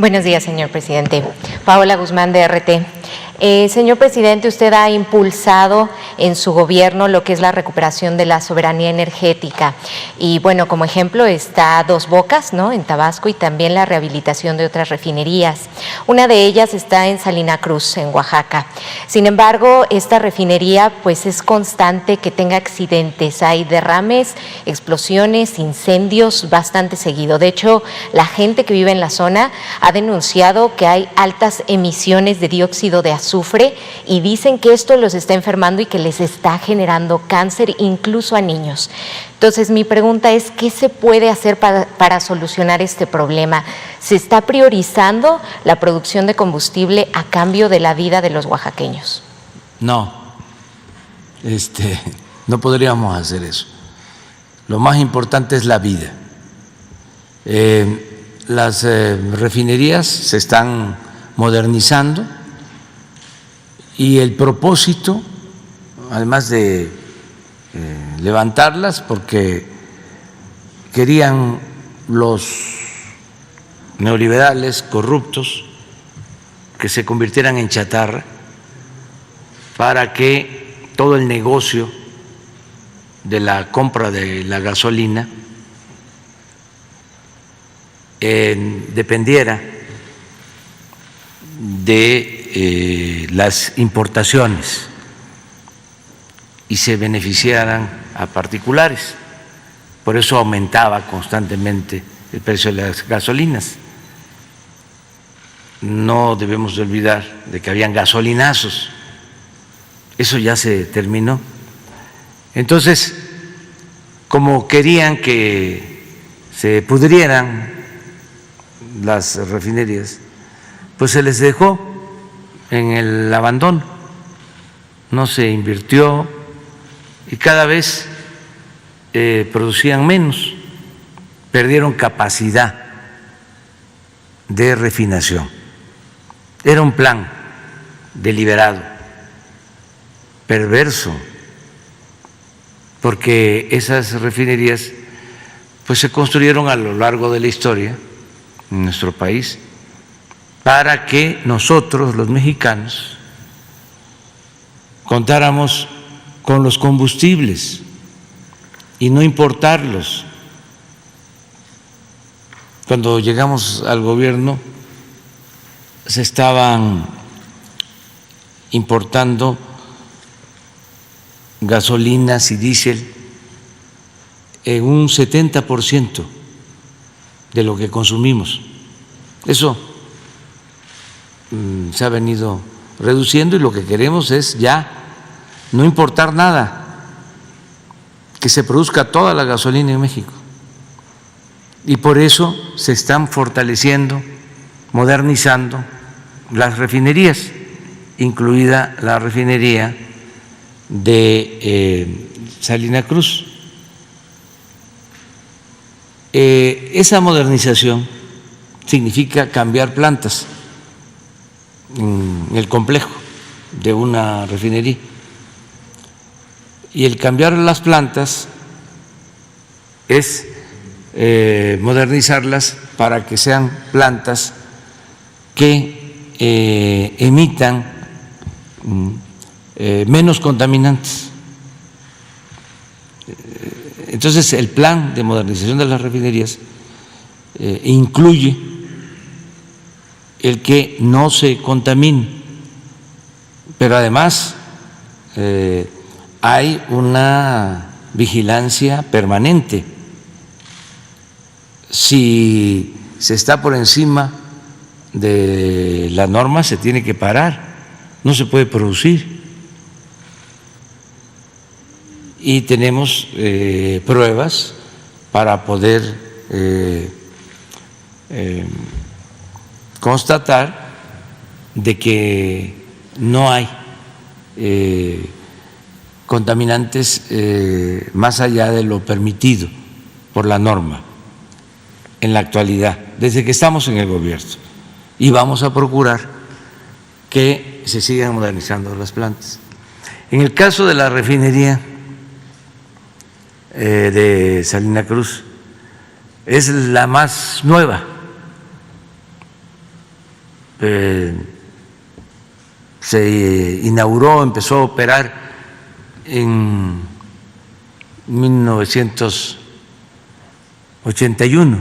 Buenos días, señor presidente. Paola Guzmán, de RT. Señor presidente, usted ha impulsado en su gobierno lo que es la recuperación de la soberanía energética. Y bueno, como ejemplo está Dos Bocas, ¿no?, en Tabasco, y también la rehabilitación de otras refinerías. Una de ellas está en Salina Cruz, en Oaxaca. Sin embargo, esta refinería pues es constante que tenga accidentes. Hay derrames, explosiones, incendios bastante seguido. De hecho, la gente que vive en la zona ha denunciado que hay altas emisiones de dióxido de azufre y dicen que esto los está enfermando y que les está generando cáncer incluso a niños. Entonces, mi pregunta es, ¿qué se puede hacer para solucionar este problema? ¿Se está priorizando la producción de combustible a cambio de la vida de los oaxaqueños? No, no podríamos hacer eso. Lo más importante es la vida. Las refinerías se están modernizando y el propósito, además de levantarlas, porque querían los neoliberales corruptos que se convirtieran en chatarra para que todo el negocio de la compra de la gasolina dependiera de las importaciones y se beneficiaran a particulares. Por eso aumentaba constantemente el precio de las gasolinas. No debemos de olvidar de que habían gasolinazos. Eso ya se terminó. Entonces, como querían que se pudrieran las refinerías, pues se les dejó en el abandono, no se invirtió y cada vez producían menos, perdieron capacidad de refinación. Era un plan deliberado, perverso, porque esas refinerías pues se construyeron a lo largo de la historia en nuestro país para que nosotros, los mexicanos, contáramos con los combustibles y no importarlos. Cuando llegamos al gobierno se estaban importando gasolinas y diésel en un 70% de lo que consumimos. Eso se ha venido reduciendo y lo que queremos es ya no importar nada, que se produzca toda la gasolina en México. Y por eso se están fortaleciendo, modernizando las refinerías, incluida la refinería de Salina Cruz. Esa modernización significa cambiar plantas en el complejo de una refinería. Y el cambiar las plantas es modernizarlas para que sean plantas que emitan menos contaminantes. Entonces, el plan de modernización de las refinerías incluye el que no se contamine, pero además hay una vigilancia permanente. Si se está por encima de la norma, se tiene que parar, no se puede producir. Y tenemos pruebas para poder constatar de que no hay contaminantes más allá de lo permitido por la norma en la actualidad, desde que estamos en el gobierno. Y vamos a procurar que se sigan modernizando las plantas. En el caso de la refinería de Salina Cruz, es la más nueva se inauguró, empezó a operar en 1981,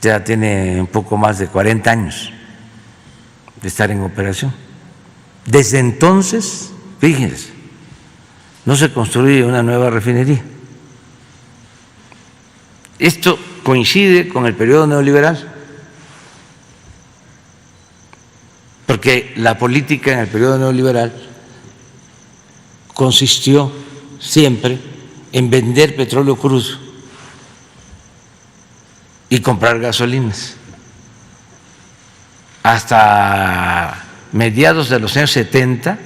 ya tiene un poco más de 40 años de estar en operación. Desde entonces, fíjense, no se construye una nueva refinería. Esto coincide con el periodo neoliberal, porque la política en el periodo neoliberal consistió siempre en vender petróleo crudo y comprar gasolinas. Hasta mediados de los años 70,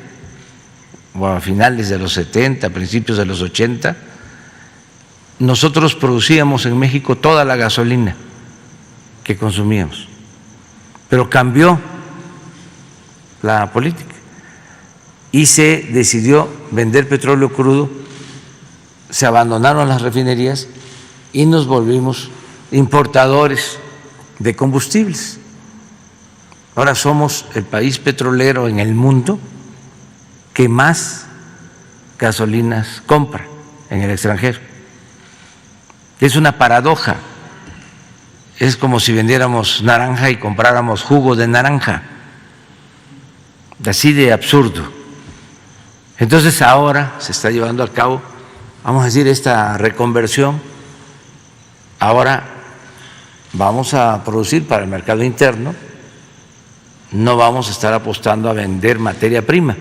o a finales de los 70, principios de los 80, nosotros producíamos en México toda la gasolina que consumíamos, pero cambió la política y se decidió vender petróleo crudo, se abandonaron las refinerías y nos volvimos importadores de combustibles. Ahora somos el país petrolero en el mundo que más gasolinas compra en el extranjero. Es una paradoja, es como si vendiéramos naranja y compráramos jugo de naranja, así de absurdo. Entonces ahora se está llevando a cabo, vamos a decir, esta reconversión. Ahora vamos a producir para el mercado interno, no vamos a estar apostando a vender materia prima,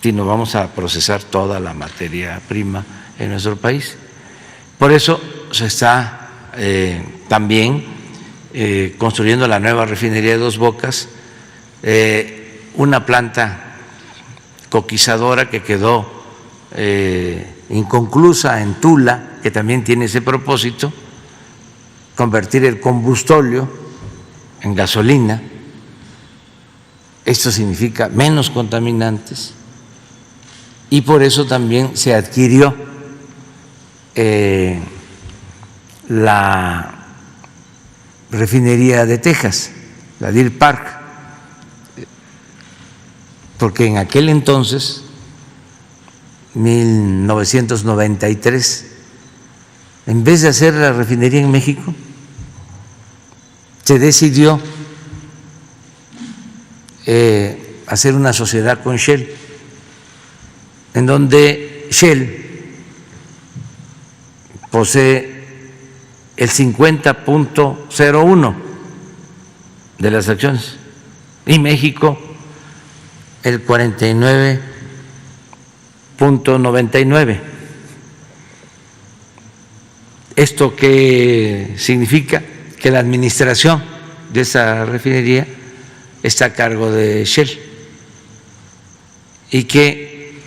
sino vamos a procesar toda la materia prima en nuestro país. Por eso se está también construyendo la nueva refinería de Dos Bocas, una planta coquizadora que quedó inconclusa en Tula, que también tiene ese propósito, convertir el combustóleo en gasolina. Esto significa menos contaminantes y por eso también se adquirió la refinería de Texas, la Deer Park, porque en aquel entonces, 1993, en vez de hacer la refinería en México, se decidió hacer una sociedad con Shell, en donde Shell posee el 50.01 de las acciones y México el 49.99. ¿Esto qué significa? Que la administración de esa refinería está a cargo de Shell y que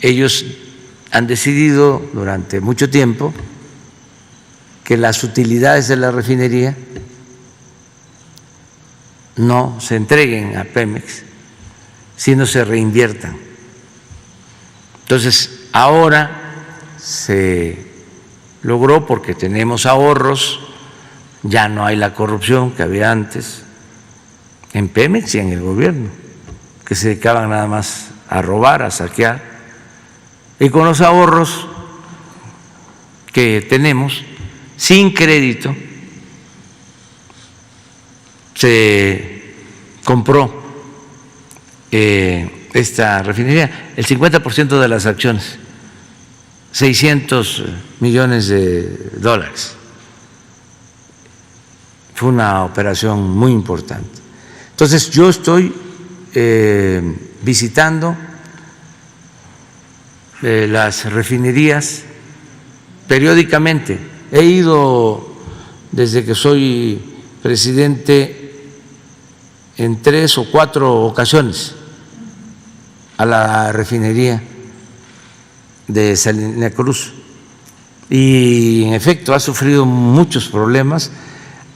ellos han decidido durante mucho tiempo que las utilidades de la refinería no se entreguen a Pemex, sino se reinviertan. Entonces, ahora se logró, porque tenemos ahorros, ya no hay la corrupción que había antes en Pemex y en el gobierno, que se dedicaban nada más a robar, a saquear. Y con los ahorros que tenemos, sin crédito, se compró esta refinería, el 50% de las acciones, 600 millones de dólares. Fue una operación muy importante. Entonces yo estoy visitando las refinerías periódicamente. He ido desde que soy presidente en 3 o 4 ocasiones a la refinería de Salina Cruz y en efecto ha sufrido muchos problemas,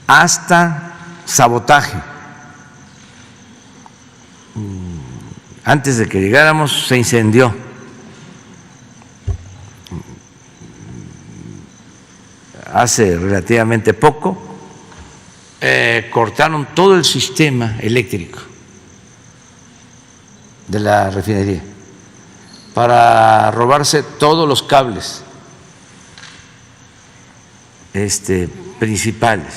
hasta sabotaje. Antes de que llegáramos se incendió. Hace relativamente poco cortaron todo el sistema eléctrico de la refinería para robarse todos los cables principales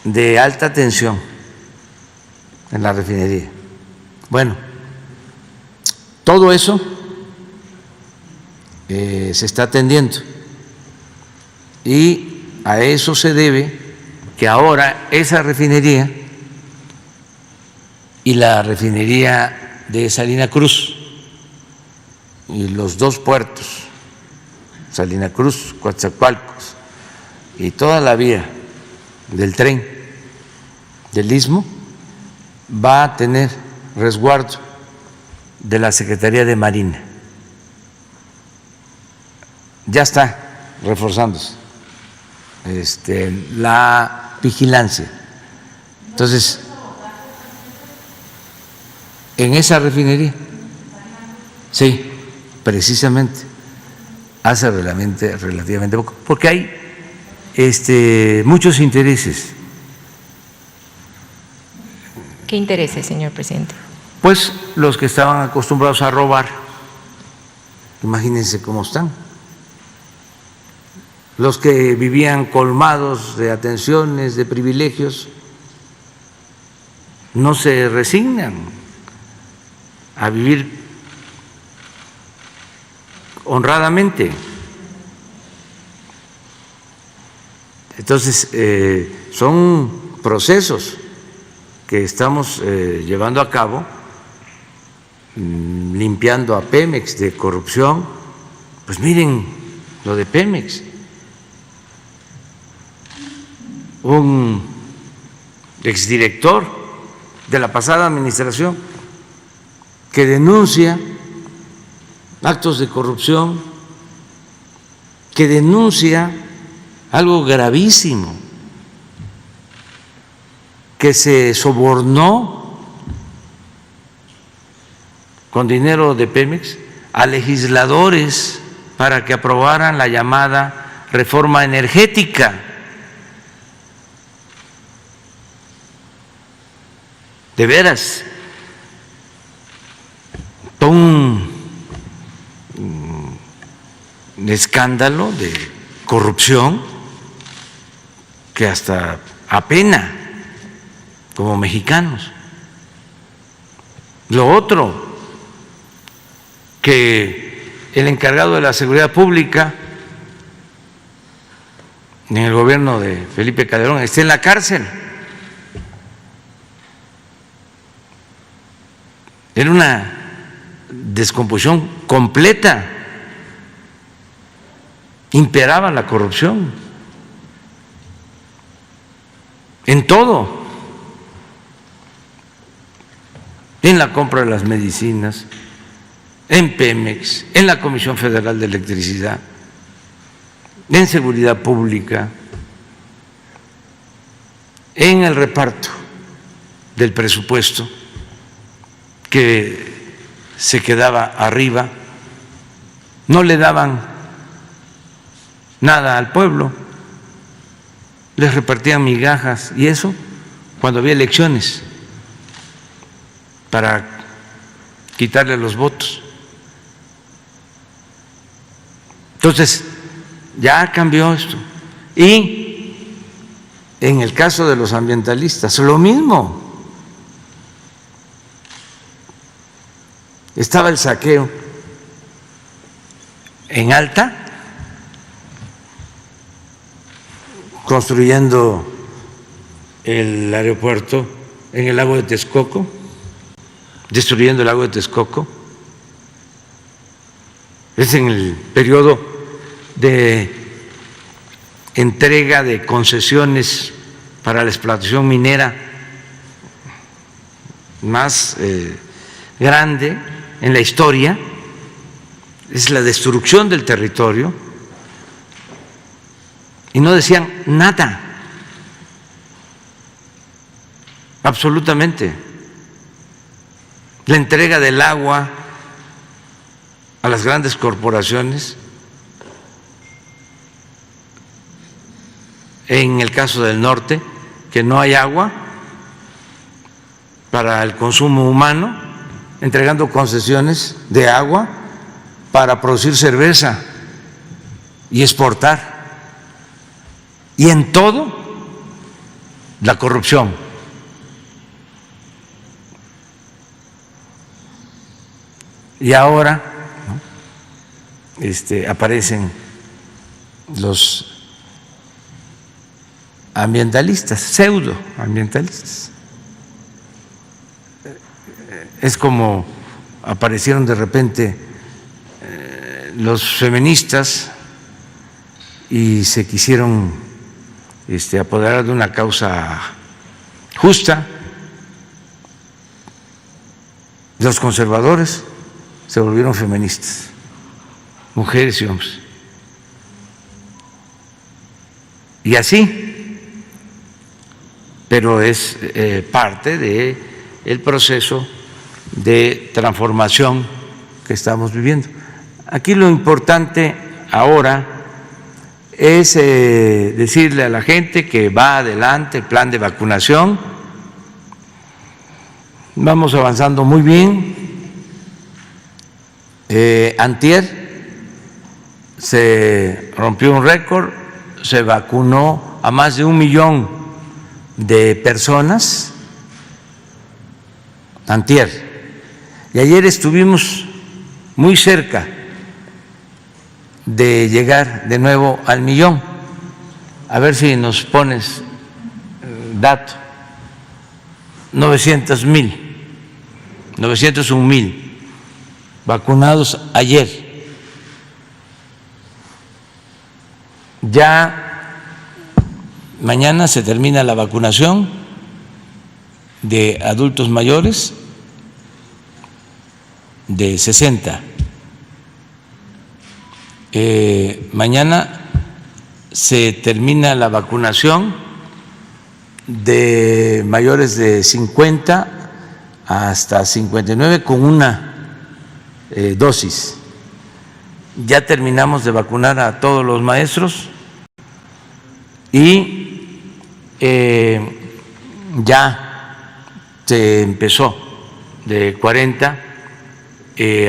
de alta tensión en la refinería. Bueno, todo eso se está atendiendo y a eso se debe que ahora esa refinería y la refinería de Salina Cruz y los dos puertos, Salina Cruz, Coatzacoalcos y toda la vía del tren del Istmo va a tener resguardo de la Secretaría de Marina. Ya está reforzándose la vigilancia. Entonces, en esa refinería, sí, precisamente, hace relativamente poco, porque hay muchos intereses. ¿Qué intereses, señor presidente? Pues los que estaban acostumbrados a robar, imagínense cómo están. Los que vivían colmados de atenciones, de privilegios, no se resignan a vivir honradamente. Entonces, son procesos que estamos llevando a cabo, limpiando a Pemex de corrupción. Pues miren lo de Pemex. Un exdirector de la pasada administración que denuncia actos de corrupción, que denuncia algo gravísimo, que se sobornó con dinero de Pemex a legisladores para que aprobaran la llamada reforma energética. De veras, todo un escándalo de corrupción que hasta apena como mexicanos. Lo otro, que el encargado de la seguridad pública en el gobierno de Felipe Calderón esté en la cárcel. Era una descomposición completa, imperaba la corrupción en todo, en la compra de las medicinas, en Pemex, en la Comisión Federal de Electricidad, en seguridad pública, en el reparto del presupuesto que se quedaba arriba, no le daban nada al pueblo, les repartían migajas, y eso cuando había elecciones para quitarle los votos. Entonces, ya cambió esto. Y en el caso de los ambientalistas, lo mismo. Estaba el saqueo en Alta, construyendo el aeropuerto en el lago de Texcoco, destruyendo el lago de Texcoco. Es en el periodo de entrega de concesiones para la explotación minera más grande en la historia. Es la destrucción del territorio, y no decían nada, absolutamente. La entrega del agua a las grandes corporaciones, en el caso del norte, que no hay agua para el consumo humano, entregando concesiones de agua para producir cerveza y exportar. Y en todo, la corrupción. Y ahora aparecen los ambientalistas, pseudoambientalistas. Es como aparecieron de repente los feministas y se quisieron apoderar de una causa justa. Los conservadores se volvieron feministas, mujeres y hombres. Y así, pero es parte del proceso de transformación que estamos viviendo. Aquí lo importante ahora es decirle a la gente que va adelante el plan de vacunación. Vamos avanzando muy bien. Antier se rompió un récord, se vacunó a más de 1 millón de personas. Antier. Y ayer estuvimos muy cerca de llegar de nuevo al millón. A ver si nos pones dato. 901,000 vacunados ayer. Ya mañana se termina la vacunación de adultos mayores de 60. Mañana se termina la vacunación de mayores de 50 hasta 59 con una dosis. Ya terminamos de vacunar a todos los maestros y ya se empezó de 40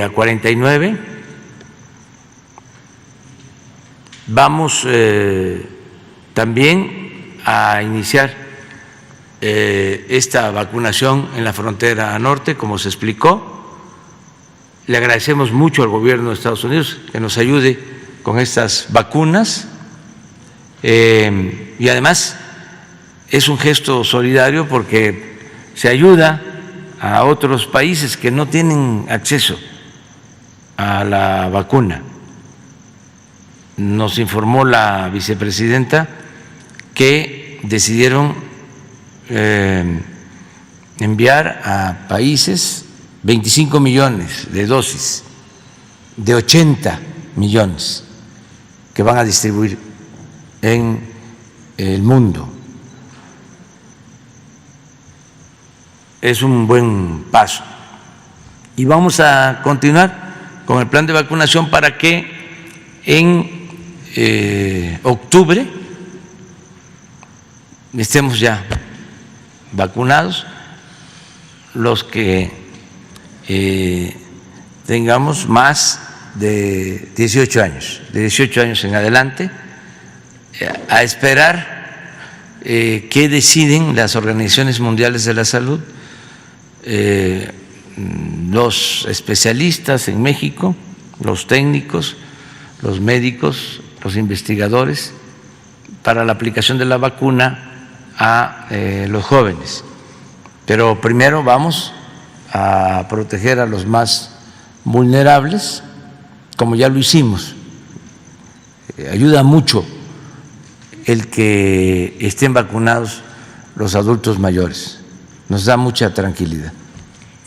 a 49. Vamos también a iniciar esta vacunación en la frontera norte, como se explicó. Le agradecemos mucho al gobierno de Estados Unidos que nos ayude con estas vacunas y además es un gesto solidario porque se ayuda a otros países que no tienen acceso a la vacuna. Nos informó la vicepresidenta que decidieron enviar a países 25 millones de dosis de 80 millones que van a distribuir en el mundo. Es un buen paso. Y vamos a continuar con el plan de vacunación para que en octubre estemos ya vacunados los que tengamos más de 18 años, de 18 años en adelante, a esperar qué deciden las organizaciones mundiales de la salud, los especialistas en México, los técnicos, los médicos, los investigadores, para la aplicación de la vacuna a los jóvenes. Pero primero vamos a proteger a los más vulnerables, como ya lo hicimos. Ayuda mucho el que estén vacunados los adultos mayores, nos da mucha tranquilidad.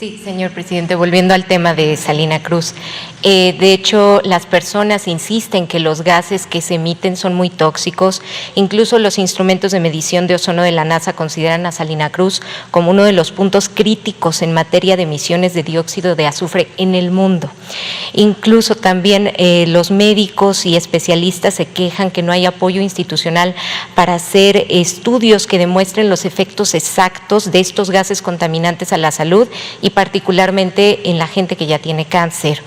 Sí, señor presidente, volviendo al tema de Salina Cruz. De hecho, las personas insisten que los gases que se emiten son muy tóxicos. Incluso los instrumentos de medición de ozono de la NASA consideran a Salina Cruz como uno de los puntos críticos en materia de emisiones de dióxido de azufre en el mundo. Incluso también los médicos y especialistas se quejan que no hay apoyo institucional para hacer estudios que demuestren los efectos exactos de estos gases contaminantes a la salud y particularmente en la gente que ya tiene cáncer.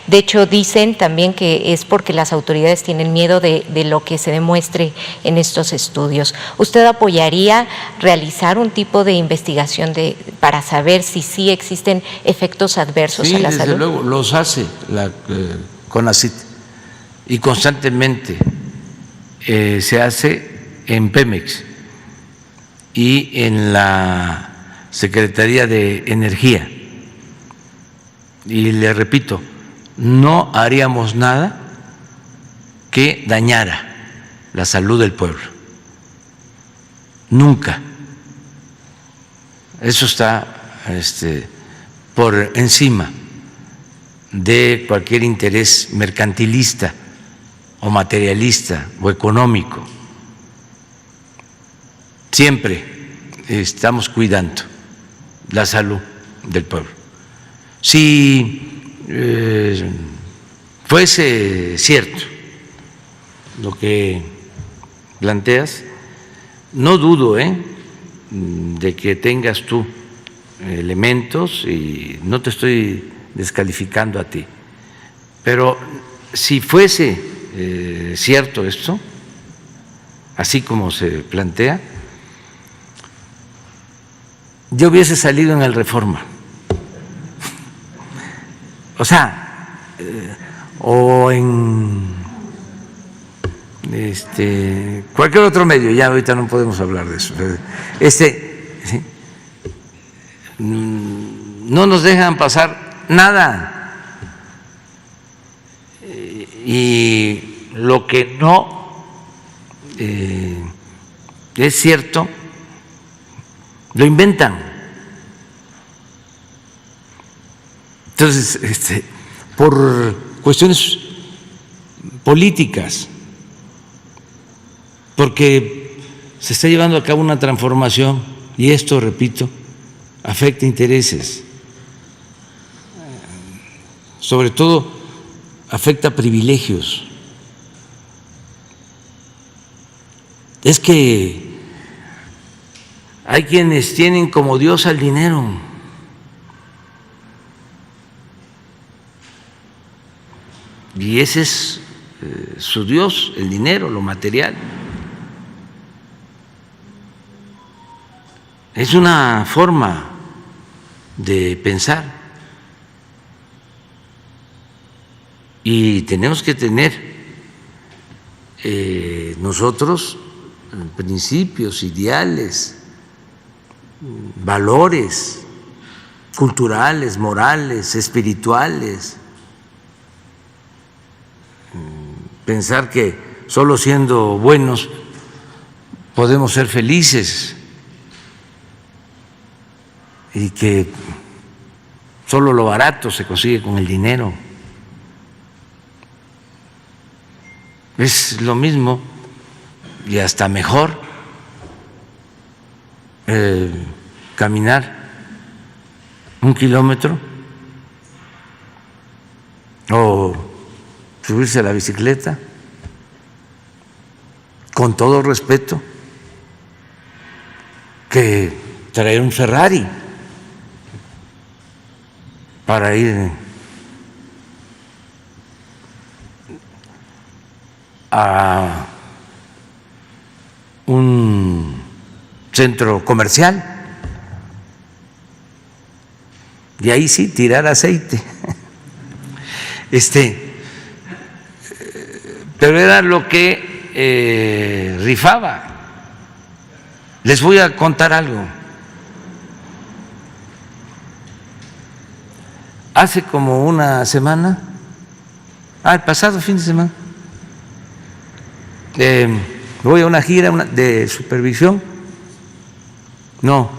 De hecho, dicen también que es porque las autoridades tienen miedo de lo que se demuestre en estos estudios. ¿Usted apoyaría realizar un tipo de investigación para saber si sí existen efectos adversos a la salud? Sí, desde luego, los hace la CONACYT y constantemente se hace en Pemex y en la Secretaría de Energía. Y le repito, no haríamos nada que dañara la salud del pueblo. Nunca. Eso está por encima de cualquier interés mercantilista o materialista o económico. Siempre estamos cuidando la salud del pueblo. Si fuese cierto lo que planteas, no dudo de que tengas tú elementos y no te estoy descalificando a ti, pero si fuese cierto esto, así como se plantea, yo hubiese salido en el Reforma. O sea, o en cualquier otro medio, ya ahorita no podemos hablar de eso. ¿Sí? No nos dejan pasar nada. Y lo que no es cierto, lo inventan. Entonces, por cuestiones políticas, porque se está llevando a cabo una transformación y esto, repito, afecta intereses, sobre todo afecta privilegios. Es que hay quienes tienen como Dios al dinero. Y ese es su Dios, el dinero, lo material. Es una forma de pensar y tenemos que tener nosotros principios, ideales, valores culturales, morales, espirituales. Pensar que solo siendo buenos podemos ser felices y que solo lo barato se consigue con el dinero. Es lo mismo y hasta mejor caminar 1 kilómetro o subirse a la bicicleta, con todo respeto, que traer un Ferrari para ir a un centro comercial y ahí sí tirar aceite. Pero era lo que rifaba. Les voy a contar algo. Hace como una semana, el pasado fin de semana, voy a una gira de supervisión. No,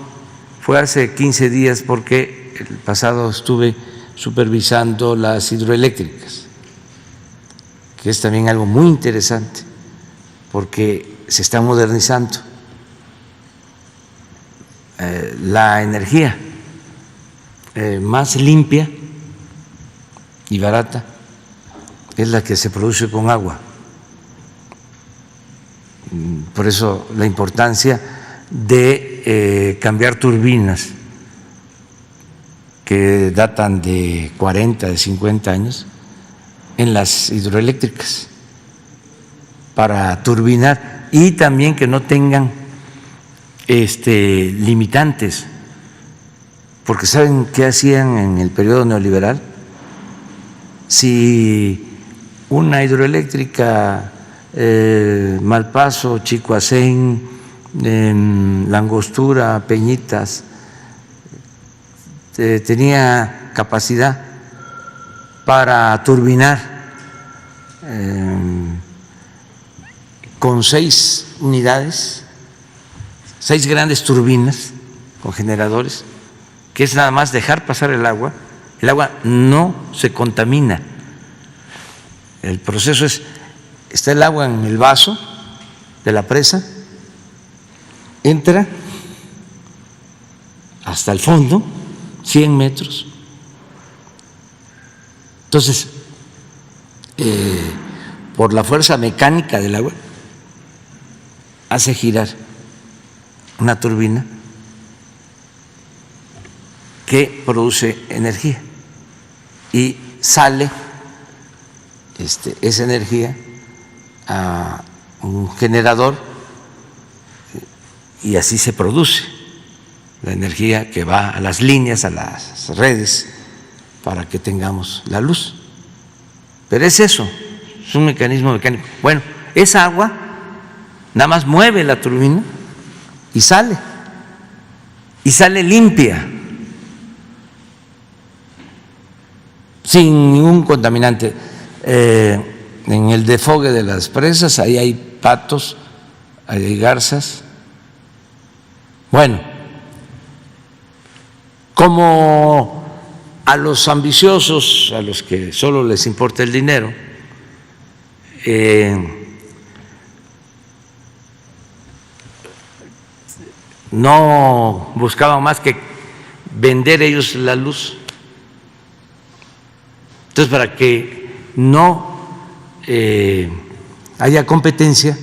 fue hace 15 días porque el pasado estuve supervisando las hidroeléctricas, que es también algo muy interesante, porque se está modernizando. La energía más limpia y barata es la que se produce con agua. Por eso la importancia de cambiar turbinas que datan de 40, de 50 años en las hidroeléctricas para turbinar, y también que no tengan limitantes, porque ¿saben qué hacían en el periodo neoliberal? Si una hidroeléctrica Malpaso, Chicoacén, Langostura, Peñitas tenía capacidad para turbinar con 6 unidades, 6 grandes turbinas con generadores, que es nada más dejar pasar el agua no se contamina. El proceso es, está el agua en el vaso de la presa, entra hasta el fondo, 100 metros. Entonces, por la fuerza mecánica del agua, hace girar una turbina que produce energía y sale esa energía a un generador, y así se produce la energía que va a las líneas, a las redes, para que tengamos la luz. Pero es eso, es un mecanismo mecánico. Bueno, esa agua nada más mueve la turbina y sale limpia, sin ningún contaminante. En el desfogue de las presas, ahí hay patos, hay garzas. Bueno, como a los ambiciosos, a los que solo les importa el dinero, no buscaban más que vender ellos la luz. Entonces, para que no haya competencia,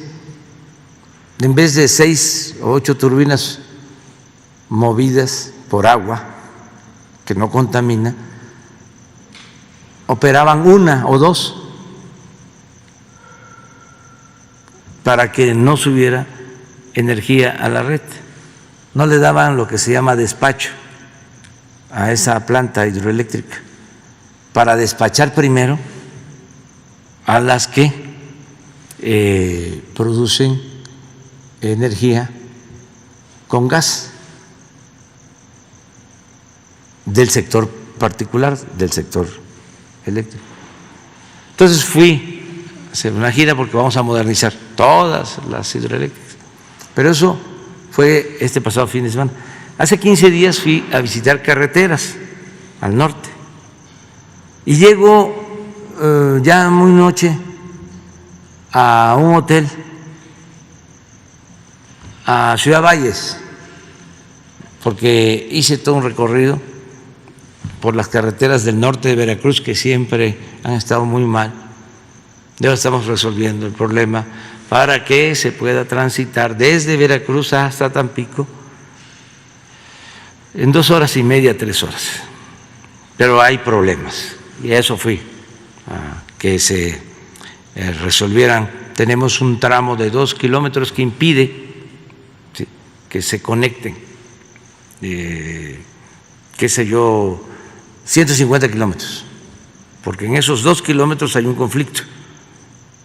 en vez de 6 o 8 turbinas movidas por agua que no contamina, operaban 1 o 2 para que no subiera energía a la red. No le daban lo que se llama despacho a esa planta hidroeléctrica, para despachar primero a las que producen energía con gas del sector particular, del sector eléctrico. Entonces fui a hacer una gira porque vamos a modernizar todas las hidroeléctricas, pero eso fue este pasado fin de semana. Hace 15 días fui a visitar carreteras al norte y llego ya muy noche a un hotel a Ciudad Valles, porque hice todo un recorrido por las carreteras del norte de Veracruz, que siempre han estado muy mal. Ya estamos resolviendo el problema para que se pueda transitar desde Veracruz hasta Tampico en 2 horas y media, 3 horas. Pero hay problemas, y a eso fui, a que se resolvieran. Tenemos un tramo de 2 kilómetros que impide que se conecten, qué sé yo, 150 kilómetros, porque en esos 2 kilómetros hay un conflicto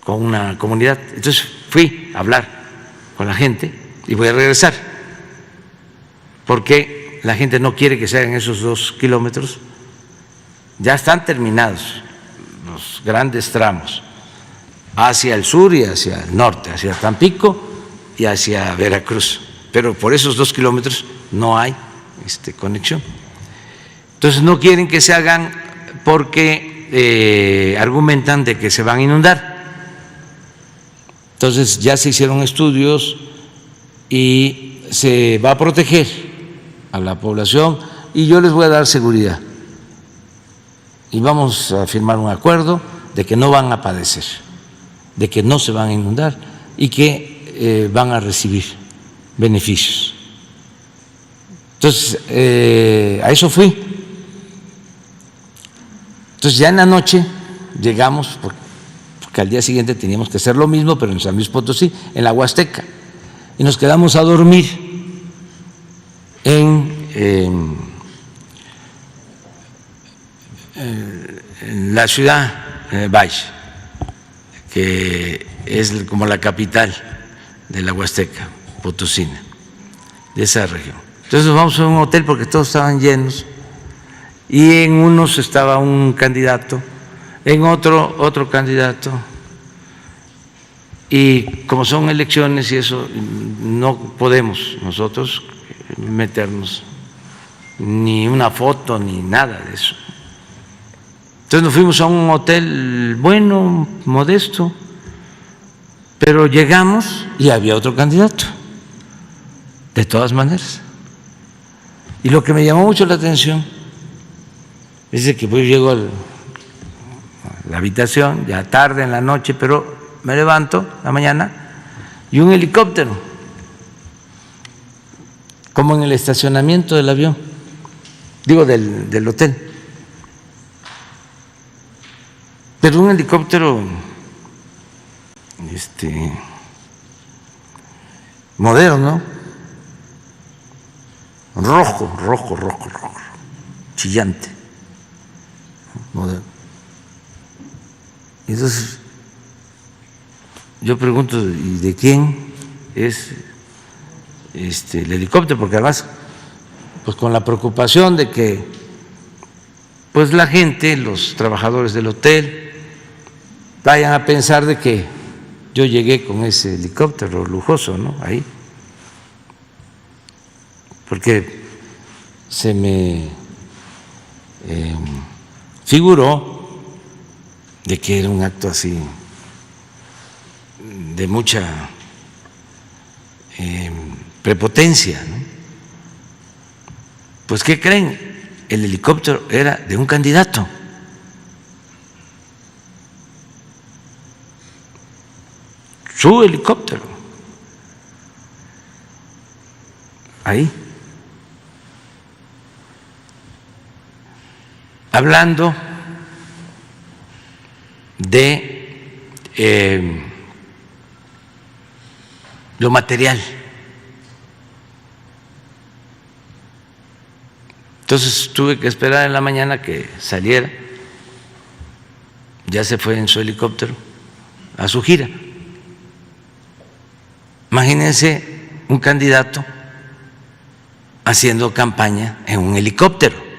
con una comunidad. Entonces fui a hablar con la gente y voy a regresar, porque la gente no quiere que se hagan esos 2 kilómetros. Ya están terminados los grandes tramos hacia el sur y hacia el norte, hacia Tampico y hacia Veracruz, pero por esos 2 kilómetros no hay conexión. Entonces no quieren que se hagan porque argumentan de que se van a inundar. Entonces ya se hicieron estudios y se va a proteger a la población y yo les voy a dar seguridad. Y vamos a firmar un acuerdo de que no van a padecer, de que no se van a inundar y que van a recibir beneficios. Entonces, a eso fui. Entonces ya en la noche llegamos, porque al día siguiente teníamos que hacer lo mismo, pero en San Luis Potosí, en la Huasteca, y nos quedamos a dormir en la ciudad Valle, que es como la capital de la Huasteca Potosina, de esa región. Entonces nos vamos a un hotel porque todos estaban llenos y en unos estaba un candidato, en otro candidato, y como son elecciones y eso, no podemos nosotros meternos ni una foto ni nada de eso. Entonces nos fuimos a un hotel bueno, modesto, pero llegamos y había otro candidato, de todas maneras. Y lo que me llamó mucho la atención es que pues llego a la habitación, ya tarde en la noche, pero me levanto la mañana y un helicóptero, como en el estacionamiento del avión, digo del hotel, pero un helicóptero moderno, rojo, chillante, moderno. Entonces yo pregunto, ¿y de quién es el helicóptero? Porque además, pues con la preocupación de que pues la gente, los trabajadores del hotel, vayan a pensar de que yo llegué con ese helicóptero lujoso, ¿no? Ahí. Porque se me figuró de que era un acto así de mucha prepotencia, ¿no? Pues ¿qué creen? El helicóptero era de un candidato. Su helicóptero. Ahí. Hablando de lo material. Entonces tuve que esperar en la mañana que saliera, ya se fue en su helicóptero a su gira. Imagínense un candidato haciendo campaña en un helicóptero.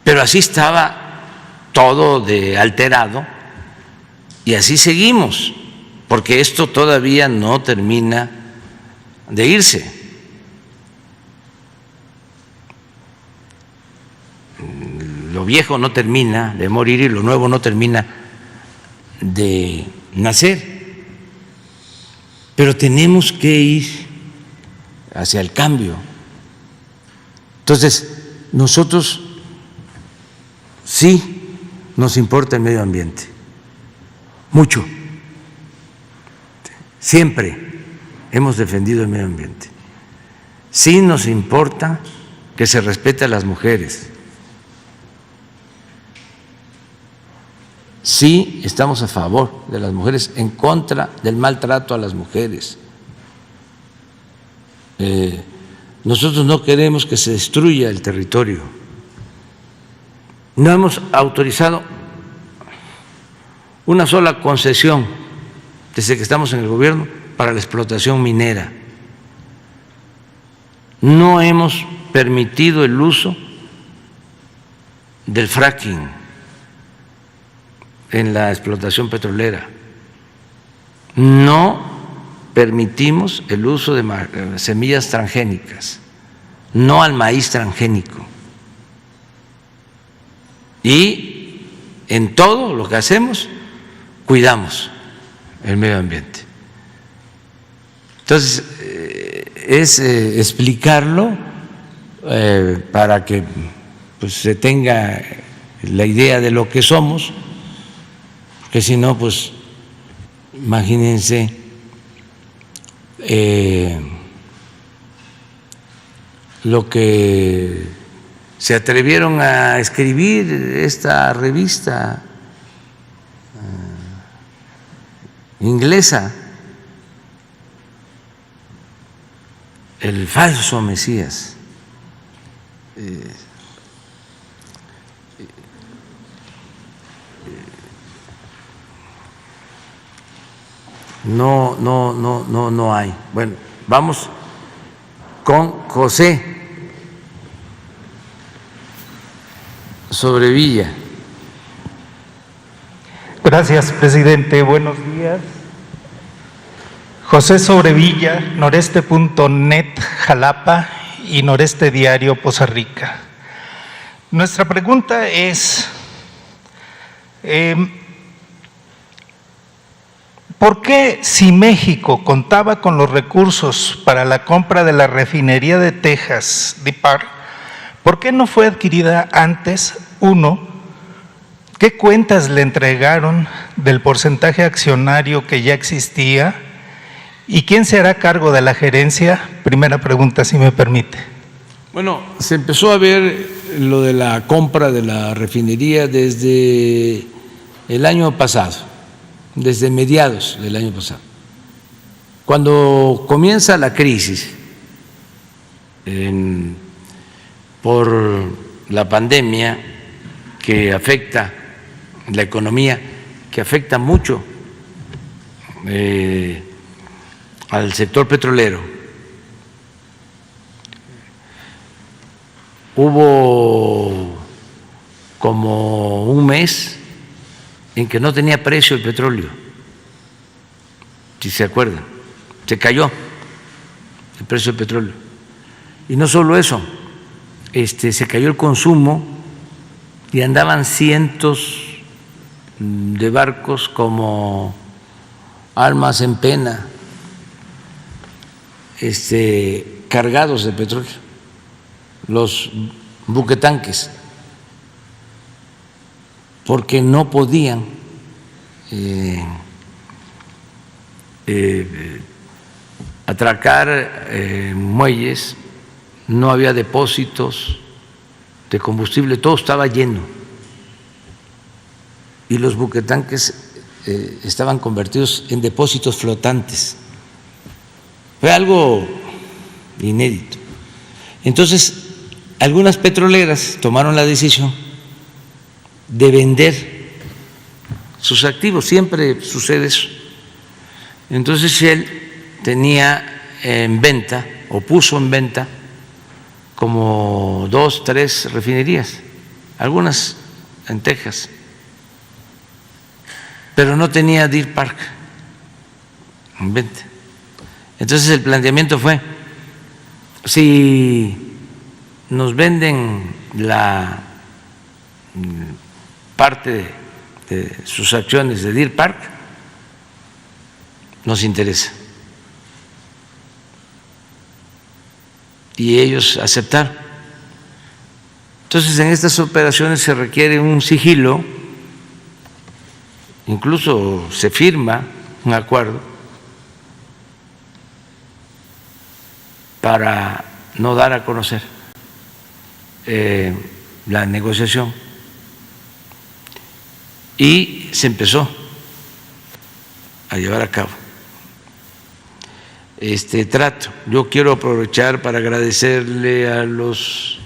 Pero así estaba todo de alterado y así seguimos, porque esto todavía no termina de irse. Lo viejo no termina de morir y lo nuevo no termina de nacer. Pero tenemos que ir hacia el cambio. Entonces, nosotros sí nos importa el medio ambiente, mucho. Siempre hemos defendido el medio ambiente. Sí nos importa que se respete a las mujeres. Sí estamos a favor de las mujeres, en contra del maltrato a las mujeres. Nosotros no queremos que se destruya el territorio. No hemos autorizado una sola concesión desde que estamos en el gobierno para la explotación minera. No hemos permitido el uso del fracking en la explotación petrolera. No permitimos el uso de semillas transgénicas, no al maíz transgénico. Y en todo lo que hacemos, cuidamos el medio ambiente. Entonces, es explicarlo para que pues, se tenga la idea de lo que somos, porque si no, pues imagínense lo que se atrevieron a escribir esta revista inglesa, el falso Mesías. No hay. Bueno, vamos con José Sobrevilla. Gracias, presidente. Buenos días. José Sobrevilla, noreste.net, Jalapa y Noreste Diario, Poza Rica. Nuestra pregunta es, ¿por qué si México contaba con los recursos para la compra de la refinería de Texas, Deer Park, por qué no fue adquirida antes? Uno, ¿qué cuentas le entregaron del porcentaje accionario que ya existía? ¿Y quién se hará cargo de la gerencia? Primera pregunta, si me permite. Bueno, se empezó a ver lo de la compra de la refinería desde el año pasado, desde mediados del año pasado. Cuando comienza la crisis por la pandemia que afecta la economía, que afecta mucho al sector petrolero, hubo como un mes en que no tenía precio el petróleo, si se acuerdan, se cayó el precio del petróleo. Y no solo eso, se cayó el consumo y andaban cientos de barcos como almas en pena, cargados de petróleo, los buquetanques, porque no podían atracar muelles, no había depósitos de combustible, todo estaba lleno y los buquetanques estaban convertidos en depósitos flotantes. Fue algo inédito. Entonces, algunas petroleras tomaron la decisión de vender sus activos, siempre sucede eso. Entonces él tenía en venta o puso en venta como 2, 3 refinerías, algunas en Texas, pero no tenía Deer Park en venta. Entonces el planteamiento fue, si nos venden la parte de sus acciones de Deer Park, nos interesa. Y ellos aceptaron. Entonces, en estas operaciones se requiere un sigilo, incluso se firma un acuerdo para no dar a conocer la negociación. Y se empezó a llevar a cabo este trato. Yo quiero aprovechar para agradecerle a los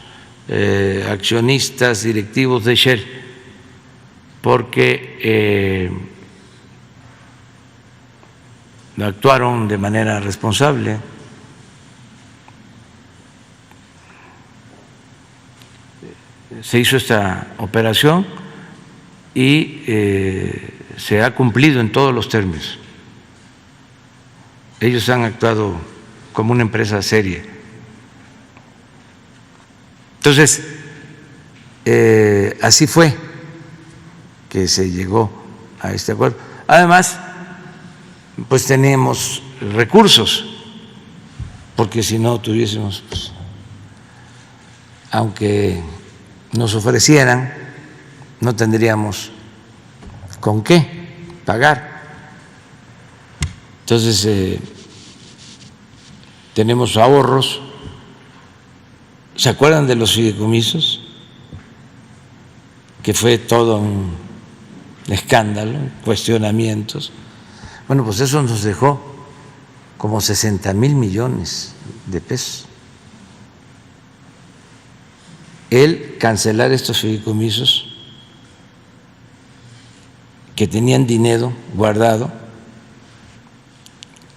accionistas directivos de Shell, porque actuaron de manera responsable. Se hizo esta operación y se ha cumplido en todos los términos ellos han actuado como una empresa seria. Entonces, así fue que se llegó a este acuerdo. Además, pues teníamos recursos, porque si no tuviésemos, pues, aunque nos ofrecieran, no tendríamos con qué pagar. Entonces, tenemos ahorros. ¿Se acuerdan de los fideicomisos? Que fue todo un escándalo, cuestionamientos. Bueno, pues eso nos dejó como 60,000 millones de pesos. El cancelar estos fideicomisos que tenían dinero guardado,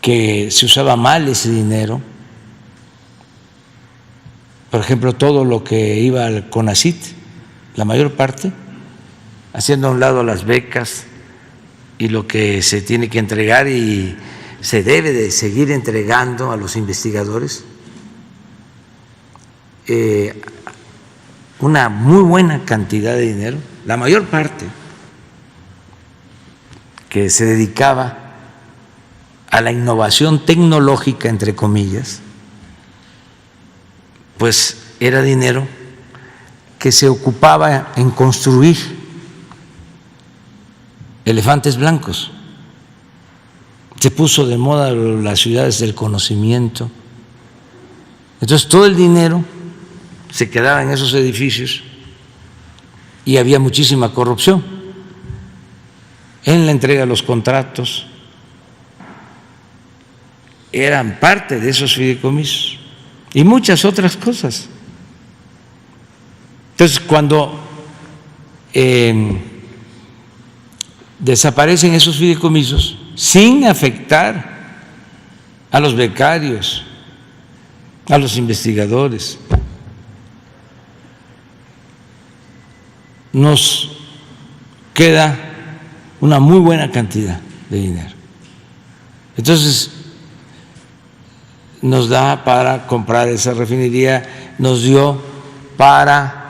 que se usaba mal ese dinero, por ejemplo, todo lo que iba al CONACYT, la mayor parte, haciendo a un lado las becas y lo que se tiene que entregar y se debe de seguir entregando a los investigadores, una muy buena cantidad de dinero, la mayor parte que se dedicaba a la innovación tecnológica, entre comillas, pues era dinero que se ocupaba en construir elefantes blancos. Se puso de moda las ciudades del conocimiento. Entonces todo el dinero se quedaba en esos edificios y había muchísima corrupción en la entrega de los contratos. Eran parte de esos fideicomisos y muchas otras cosas. Entonces, cuando desaparecen esos fideicomisos sin afectar a los becarios, a los investigadores, nos queda una muy buena cantidad de dinero. Entonces, nos da para comprar esa refinería, nos dio para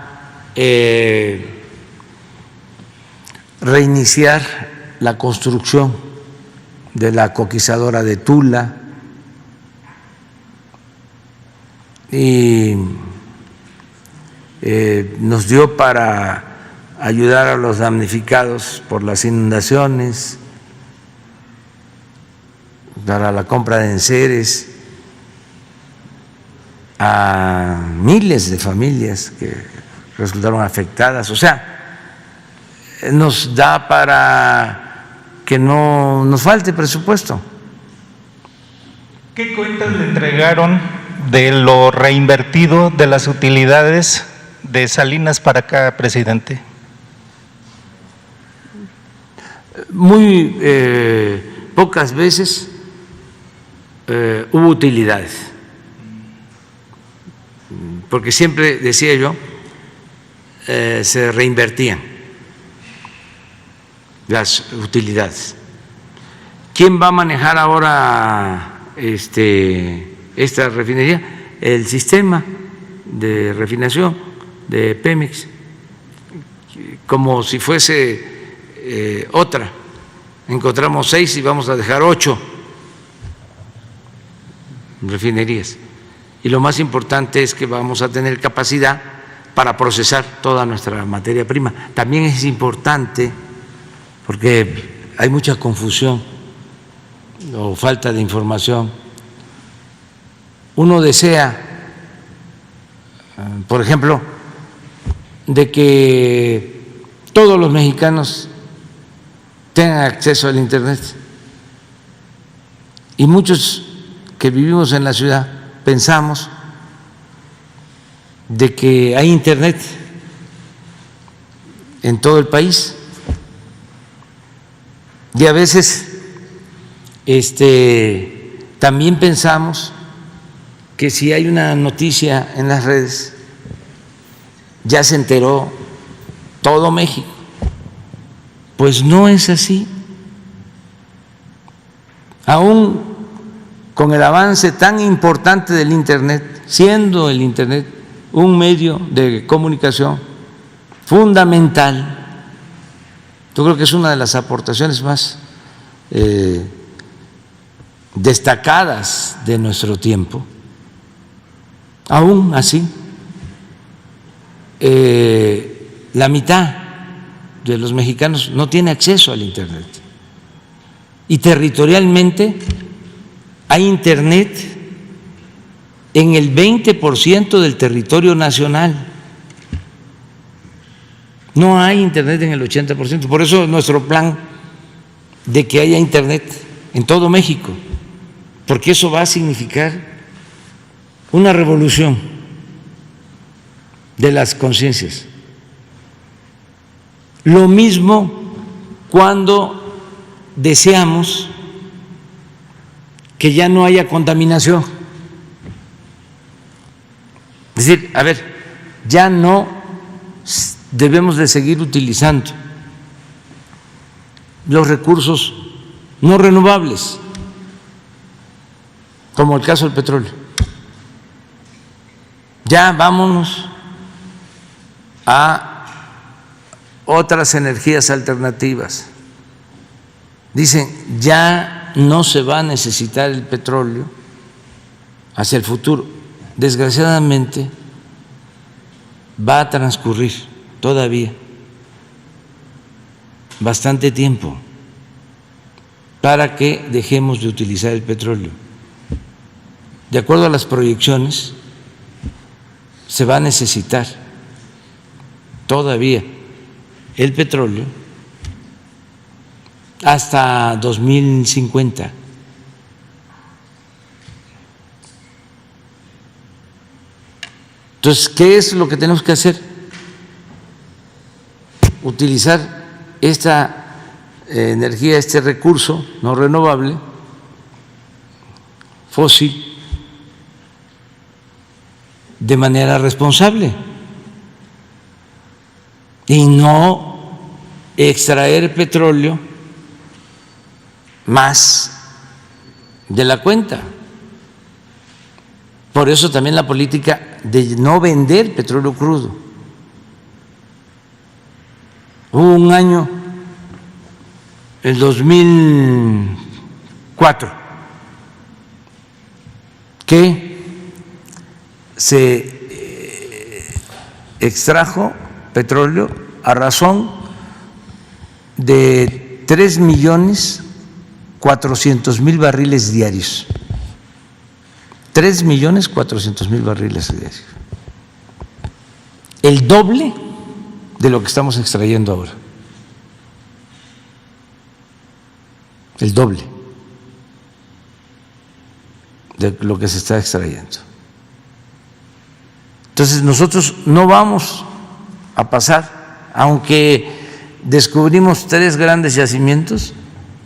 reiniciar la construcción de la coquizadora de Tula y nos dio para ayudar a los damnificados por las inundaciones, para la compra de enseres a miles de familias que resultaron afectadas. O sea, nos da para que no nos falte presupuesto. ¿Qué cuentas le entregaron de lo reinvertido de las utilidades de Salinas para acá, presidente? Muy pocas veces hubo utilidades, porque siempre, decía yo, se reinvertían las utilidades. ¿Quién va a manejar ahora esta refinería? El sistema de refinación de Pemex, como si fuese otra. Encontramos 6 y vamos a dejar 8 refinerías. Y lo más importante es que vamos a tener capacidad para procesar toda nuestra materia prima. También es importante, porque hay mucha confusión o falta de información. Uno desea, por ejemplo, de que todos los mexicanos tengan acceso al Internet. Y muchos que vivimos en la ciudad pensamos de que hay Internet en todo el país. Y a veces también pensamos que si hay una noticia en las redes, ya se enteró todo México. Pues no es así. Aún con el avance tan importante del Internet, siendo el Internet un medio de comunicación fundamental, yo creo que es una de las aportaciones más destacadas de nuestro tiempo. Aún así, la mitad de los mexicanos no tiene acceso al Internet. Y territorialmente hay Internet en el 20% del territorio nacional. No hay Internet en el 80%. Por eso nuestro plan de que haya Internet en todo México, porque eso va a significar una revolución de las conciencias. Lo mismo cuando deseamos que ya no haya contaminación. Es decir, a ver, ya no debemos de seguir utilizando los recursos no renovables, como el caso del petróleo. Ya vámonos a otras energías alternativas. Dicen, ya no se va a necesitar el petróleo hacia el futuro. Desgraciadamente, va a transcurrir todavía bastante tiempo para que dejemos de utilizar el petróleo. De acuerdo a las proyecciones, se va a necesitar todavía el petróleo hasta 2050. Entonces, ¿qué es lo que tenemos que hacer? Utilizar esta energía, este recurso no renovable, fósil, de manera responsable y no extraer petróleo más de la cuenta. Por eso también la política de no vender petróleo crudo. Hubo un año, el 2004, que se extrajo petróleo a razón de 3.400.000 barriles diarios. 3.400.000 barriles diarios. El doble de lo que estamos extrayendo ahora. El doble de lo que se está extrayendo. Entonces nosotros no vamos a pasar, aunque descubrimos 3 grandes yacimientos,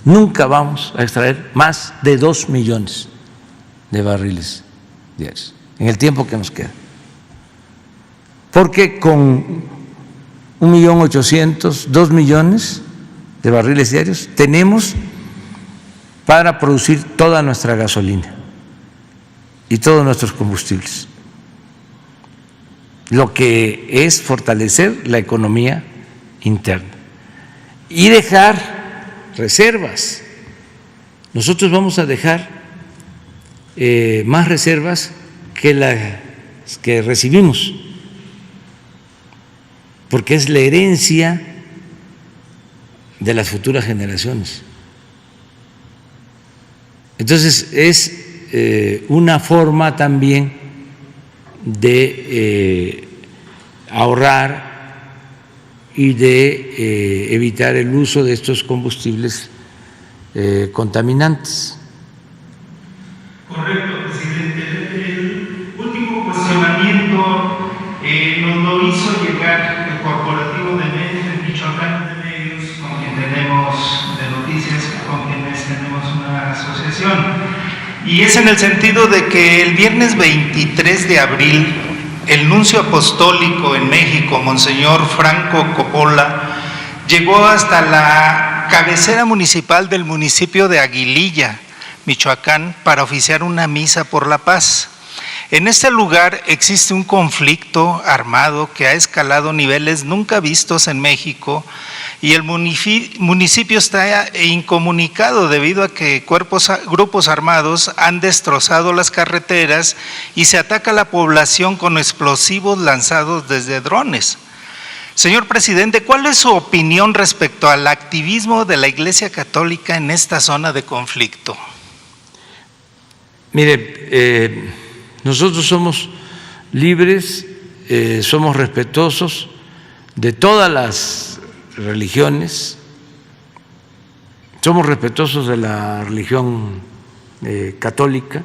nunca vamos a extraer más de 2 millones de barriles diarios en el tiempo que nos queda. Porque con 1.800.000, 2 millones de barriles diarios tenemos para producir toda nuestra gasolina y todos nuestros combustibles. Lo que es fortalecer la economía interna y dejar reservas. Nosotros vamos a dejar más reservas que las que recibimos, porque es la herencia de las futuras generaciones. Entonces es una forma también de ahorrar y de evitar el uso de estos combustibles contaminantes. Correcto, presidente. El último cuestionamiento nos lo hizo llegar el Corporativo de Medios, el Michoacán de Medios, con quien tenemos de noticias, con quienes tenemos una asociación. Y es en el sentido de que el viernes 23 de abril, el nuncio apostólico en México, Monseñor Franco Coppola, llegó hasta la cabecera municipal del municipio de Aguililla Michoacán, para oficiar una misa por la paz. En este lugar existe un conflicto armado que ha escalado niveles nunca vistos en México y el municipio está incomunicado debido a que grupos armados han destrozado las carreteras y se ataca a la población con explosivos lanzados desde drones. Señor presidente, ¿cuál es su opinión respecto al activismo de la Iglesia Católica en esta zona de conflicto? Mire, nosotros somos libres, somos respetuosos de todas las religiones, somos respetuosos de la religión católica.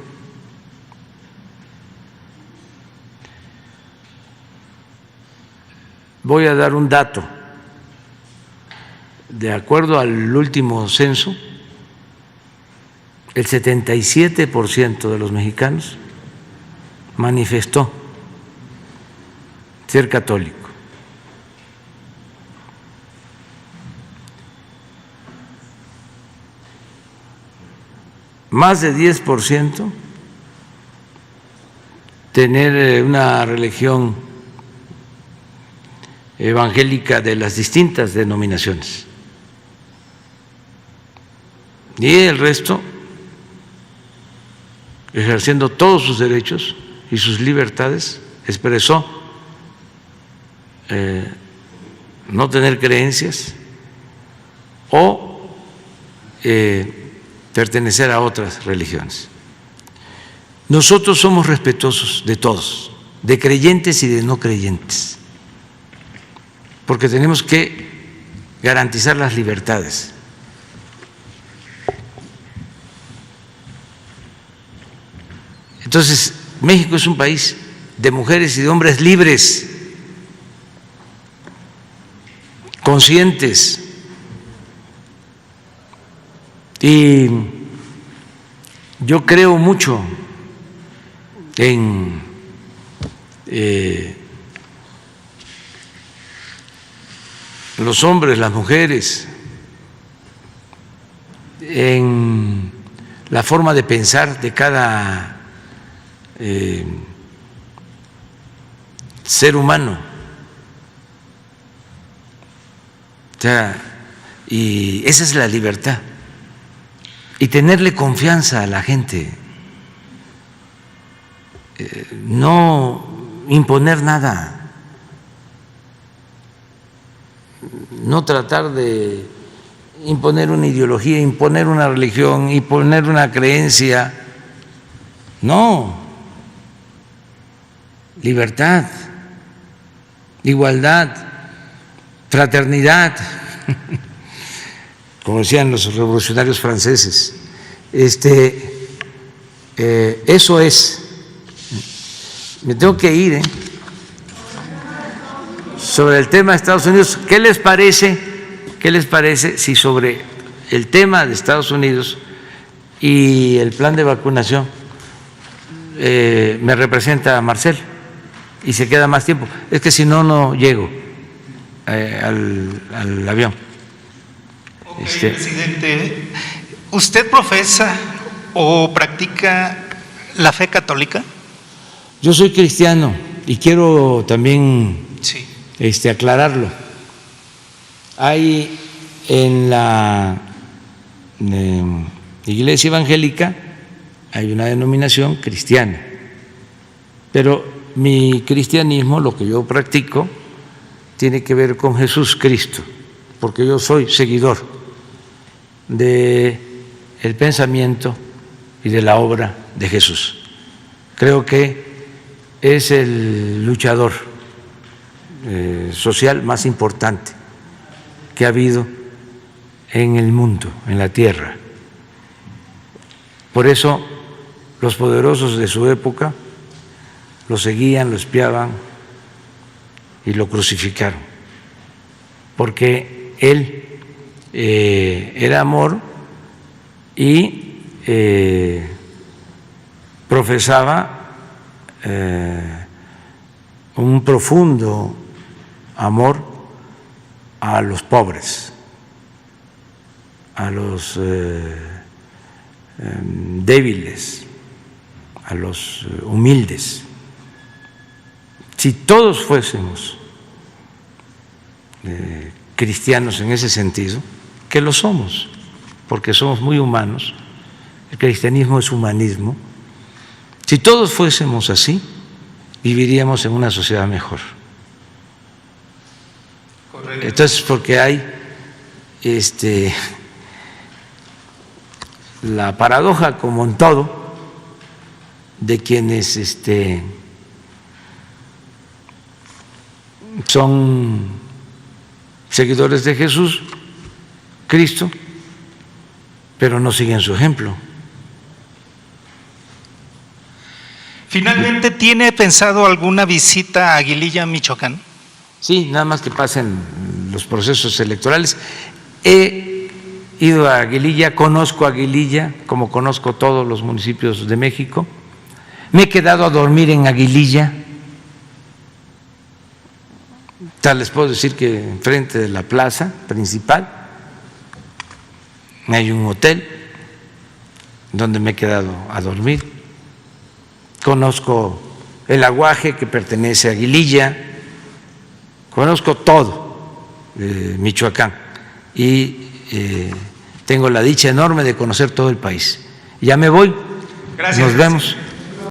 Voy a dar un dato. De acuerdo al último censo, el 77% de los mexicanos manifestó ser católico. Más de 10% tener una religión evangélica de las distintas denominaciones. Y el resto ejerciendo todos sus derechos y sus libertades, expresó no tener creencias o pertenecer a otras religiones. Nosotros somos respetuosos de todos, de creyentes y de no creyentes, porque tenemos que garantizar las libertades. Entonces, México es un país de mujeres y de hombres libres, conscientes, y yo creo mucho en los hombres, las mujeres, en la forma de pensar de cada ser humano. O sea, y esa es la libertad. Y tenerle confianza a la gente, no imponer nada, no tratar de imponer una ideología, imponer una religión, imponer una creencia, no. Libertad, igualdad, fraternidad, como decían los revolucionarios franceses. Eso es. Me tengo que ir, Sobre el tema de Estados Unidos, ¿qué les parece si sobre el tema de Estados Unidos y el plan de vacunación me representa a Marcel y se queda más tiempo? Es que si no, no llego al avión. Presidente, ¿usted profesa o practica la fe católica? Yo soy cristiano y quiero también aclararlo. Hay en la Iglesia Evangélica hay una denominación cristiana, pero mi cristianismo, lo que yo practico, tiene que ver con Jesús Cristo, porque yo soy seguidor del pensamiento y de la obra de Jesús. Creo que es el luchador social más importante que ha habido en el mundo, en la tierra. Por eso los poderosos de su época lo seguían, lo espiaban y lo crucificaron, porque él era amor y profesaba un profundo amor a los pobres, a los débiles, a los humildes. Si todos fuésemos cristianos en ese sentido, que lo somos, porque somos muy humanos, el cristianismo es humanismo, si todos fuésemos así, viviríamos en una sociedad mejor. Correcto. Entonces, porque hay la paradoja, como en todo, de quienes son seguidores de Jesús, Cristo, pero no siguen su ejemplo. Finalmente, ¿tiene pensado alguna visita a Aguililla, Michoacán? Sí, nada más que pasen los procesos electorales. He ido a Aguililla, conozco Aguililla, como conozco todos los municipios de México. Me he quedado a dormir en Aguililla. Tal les puedo decir que enfrente de la plaza principal hay un hotel donde me he quedado a dormir. Conozco el aguaje que pertenece a Aguililla, conozco todo Michoacán y tengo la dicha enorme de conocer todo el país. Ya me voy. Gracias. Nos vemos.